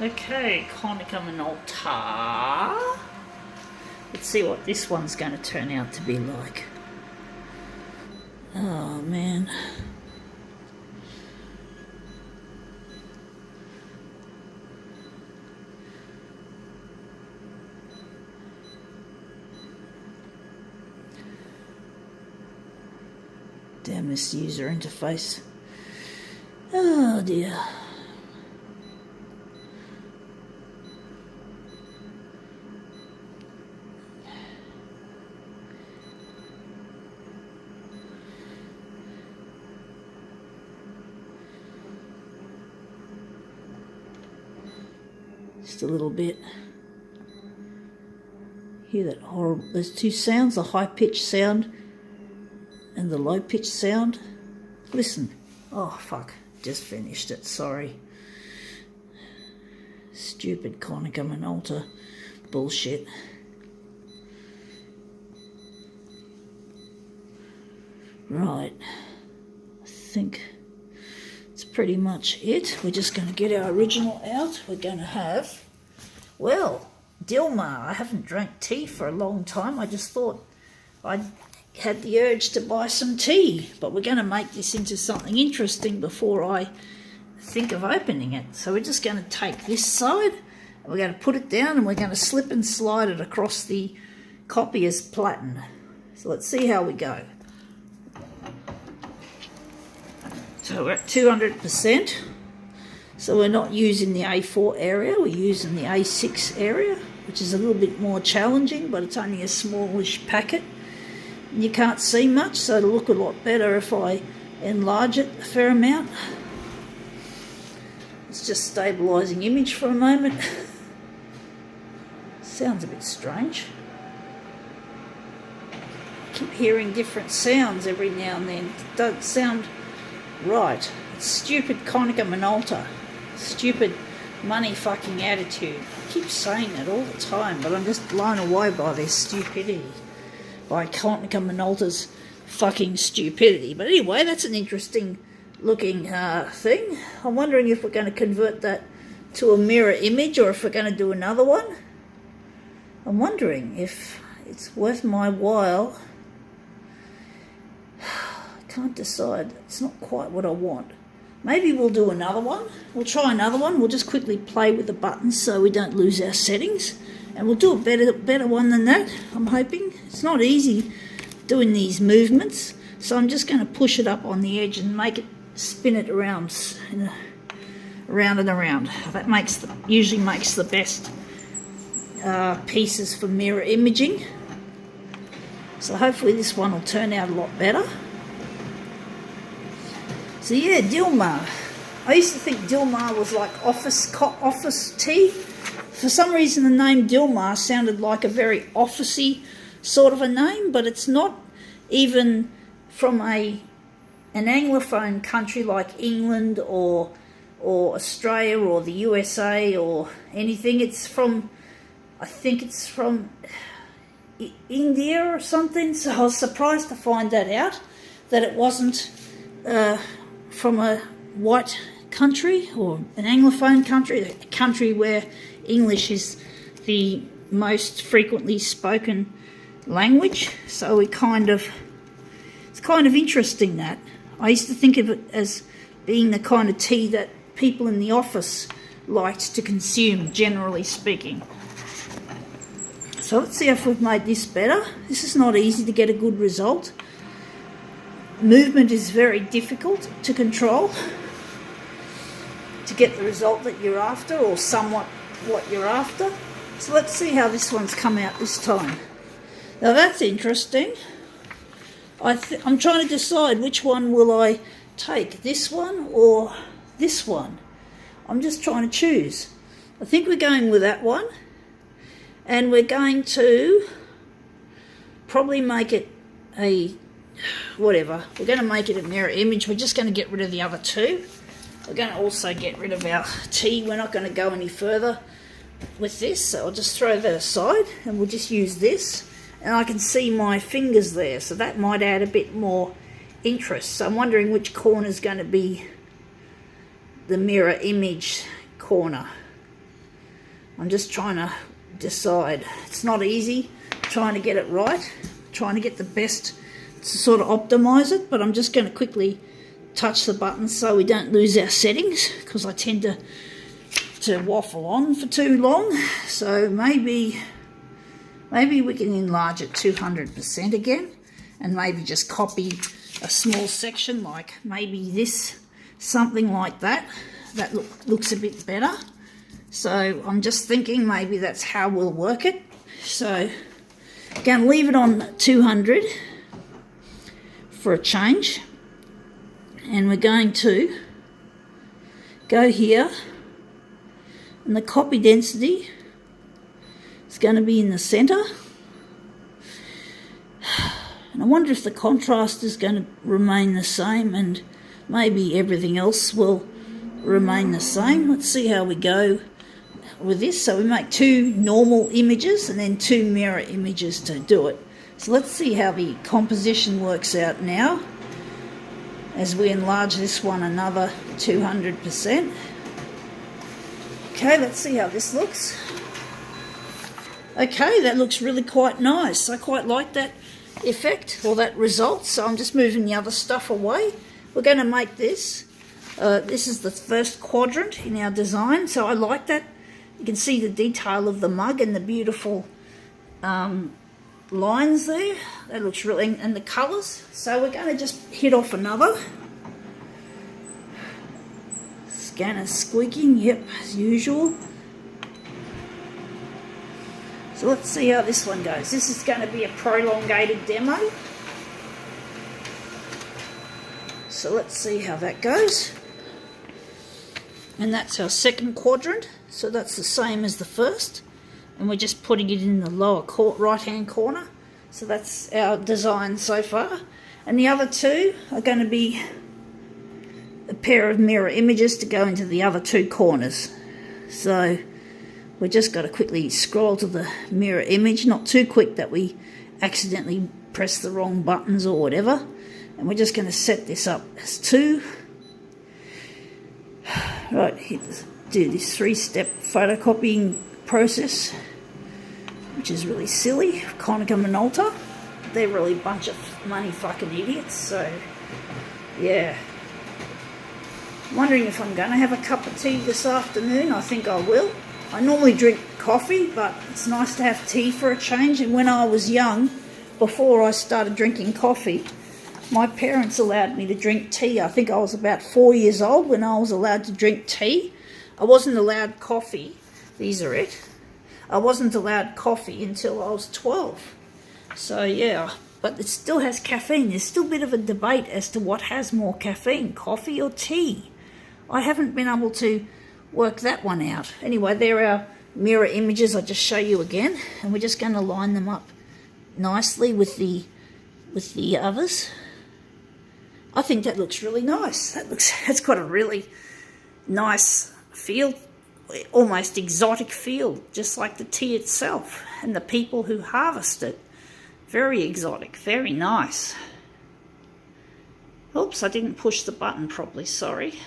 Okay, Konica Minolta. Let's see what this one's going to turn out to be like. Oh man. Damn this user interface. Oh dear. Just a little bit. Hear that horrible, those two sounds, the high-pitched sound and the low-pitched sound. Listen. Oh, fuck. Just finished it, sorry. Stupid Konica Minolta bullshit. Right. I think that's pretty much it. We're just going to get our original out. We're going to have, well, Dilmah. I haven't drank tea for a long time. I just thought I had the urge to buy some tea, but we're going to make this into something interesting before I think of opening it. So we're just going to take this side, and we're going to put it down, and we're going to slip and slide it across the copier's platen. So let's see how we go. So we're at 200%. So we're not using the A4 area, we're using the A6 area, which is a little bit more challenging, but it's only a smallish packet. And you can't see much, so it'll look a lot better if I enlarge it a fair amount. It's just stabilising image for a moment. Sounds a bit strange. I keep hearing different sounds every now and then. It doesn't sound right. It's stupid Konica Minolta. Stupid money fucking attitude. I keep saying it all the time, but I'm just blown away by their stupidity. By Konica Minolta's fucking stupidity. But anyway, that's an interesting looking thing. I'm wondering if we're going to convert that to a mirror image or if we're going to do another one. I'm wondering if it's worth my while. I can't decide. It's not quite what I want. Maybe we'll do another one. We'll try another one. We'll just quickly play with the buttons so we don't lose our settings. And we'll do a better one than that, I'm hoping. It's not easy doing these movements, so I'm just going to push it up on the edge and make it spin it around around and around. That usually makes the best pieces for mirror imaging. So hopefully this one will turn out a lot better. So yeah, Dilmah. I used to think Dilmah was like office tea. For some reason the name Dilmah sounded like a very officey sort of a name, but it's not even from an Anglophone country like England or Australia or the USA or anything. It's from, I think it's from India or something, so I was surprised to find that out, that it wasn't from a white country or an Anglophone country, a country where English is the most frequently spoken language. So it's kind of interesting that. I used to think of it as being the kind of tea that people in the office liked to consume, generally speaking. So let's see if we've made this better. This is not easy to get a good result. Movement is very difficult to control to get the result that you're after, or somewhat what you're after. So let's see how this one's come out this time. Now that's interesting. I'm trying to decide which one will I take, this one or this one. I'm just trying to choose. I think we're going with that one, and we're going to probably make it a whatever. We're going to make it a mirror image. We're just going to get rid of the other two. We're going to also get rid of our tea. We're not going to go any further with this, so I'll just throw that aside and we'll just use this. And I can see my fingers there, so that might add a bit more interest. So I'm wondering which corner is going to be the mirror image corner. I'm just trying to decide. It's not easy trying to get it right, trying to get the best to sort of optimize it, but I'm just going to quickly touch the buttons so we don't lose our settings, because I tend to waffle on for too long. So maybe we can enlarge it 200% again, and maybe just copy a small section, like maybe this, something like that. That looks a bit better. So I'm just thinking maybe that's how we'll work it. So I'm going to leave it on 200 for a change, and we're going to go here, and the copy density is going to be in the center. And I wonder if the contrast is going to remain the same, and maybe everything else will remain the same. Let's see how we go with this. So we make 2 normal images and then 2 mirror images to do it. So let's see how the composition works out now as we enlarge this one another 200%. Okay, let's see how this looks. Okay, that looks really quite nice. I quite like that effect, or that result. So I'm just moving the other stuff away. We're going to make this. This is the first quadrant in our design, so I like that. You can see the detail of the mug and the beautiful lines there. That looks really, and the colours. So we're going to just hit off another. Scanner squeaking, yep, as usual. So let's see how this one goes. This is going to be a prolongated demo. So let's see how that goes. And that's our second quadrant. So that's the same as the first. And we're just putting it in the lower right-hand corner. So that's our design so far. And the other 2 are going to be a pair of mirror images to go into the other 2 corners. So we just got to quickly scroll to the mirror image, not too quick that we accidentally press the wrong buttons or whatever. And we're just going to set this up as 2. Right, do this 3-step photocopying process, which is really silly. Konica Minolta, they're really a bunch of money fucking idiots. So yeah, I'm wondering if I'm going to have a cup of tea this afternoon. I think I will. I normally drink coffee, but it's nice to have tea for a change. And when I was young, before I started drinking coffee, my parents allowed me to drink tea. I think I was about 4 years old when I was allowed to drink tea. I wasn't allowed coffee. These are it. I wasn't allowed coffee until I was 12. So yeah, but it still has caffeine. There's still a bit of a debate as to what has more caffeine, coffee or tea. I haven't been able to work that one out. Anyway, there are mirror images. I'll just show you again, and we're just going to line them up nicely with the others. I think that looks really nice. It's got a really nice feel, almost exotic feel, just like the tea itself and the people who harvest it. Very exotic, very nice. Oops, I didn't push the button properly, sorry.